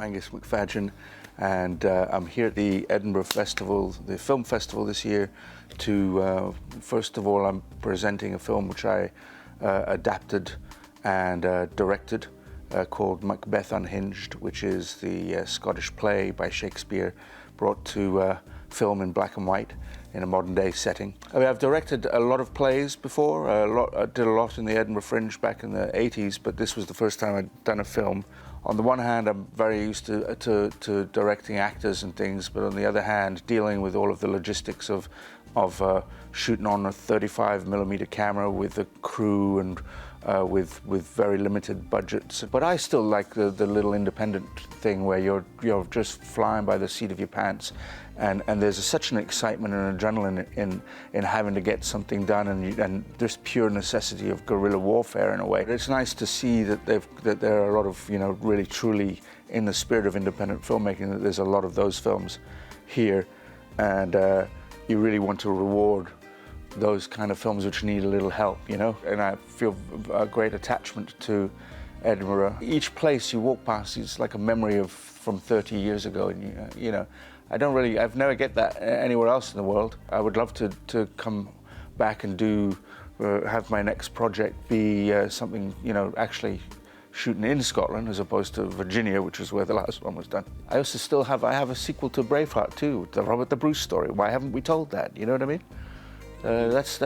Angus MacFadyen, and I'm here at the Edinburgh Festival, the film festival this year, to, first of all, I'm presenting a film which I adapted and directed called Macbeth Unhinged, which is the Scottish play by Shakespeare brought to film in black and white in a modern day setting. I mean, I've directed a lot of plays before. I did a lot in the Edinburgh Fringe back in the 80s, but this was the first time I'd done a film. On the one hand, I'm very used to directing actors and things, but on the other hand, dealing with all of the logistics of shooting on a 35mm camera with a crew and with very limited budgets. But I still like the little independent thing where you're just flying by the seat of your pants, and there's such an excitement and adrenaline in having to get something done, and this pure necessity of guerrilla warfare in a way. It's nice to see that there are a lot of, really truly in the spirit of independent filmmaking, that there's a lot of those films here, and you really want to reward those kind of films which need a little help, And I feel a great attachment to Edinburgh. Each place you walk past is like a memory from 30 years ago, and I've never get that anywhere else in the world. I would love to come back and have my next project be something, actually shooting in Scotland as opposed to Virginia, which is where the last one was done. I also I have a sequel to Braveheart too, the Robert the Bruce story. Why haven't we told that? You know what I mean? Where's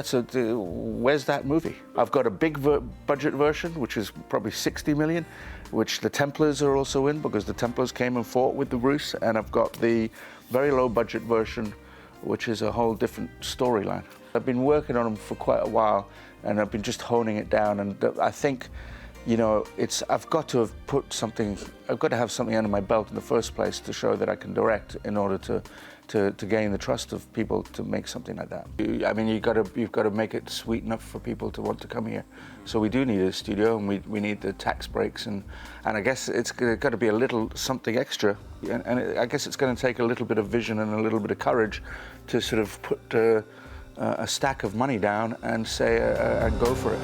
that movie? I've got a big budget version, which is probably 60 million, which the Templars are also in, because the Templars came and fought with the Bruce, and I've got the very low budget version, which is a whole different storyline. I've been working on them for quite a while, and I've been just honing it down, and I think, I've got to have something under my belt in the first place to show that I can direct, in order to gain the trust of people to make something like that. I mean, you've got to make it sweet enough for people to want to come here. So we do need a studio, and we need the tax breaks, and I guess it's got to be a little something extra, and I guess it's going to take a little bit of vision and a little bit of courage to sort of put a stack of money down and say and go for it.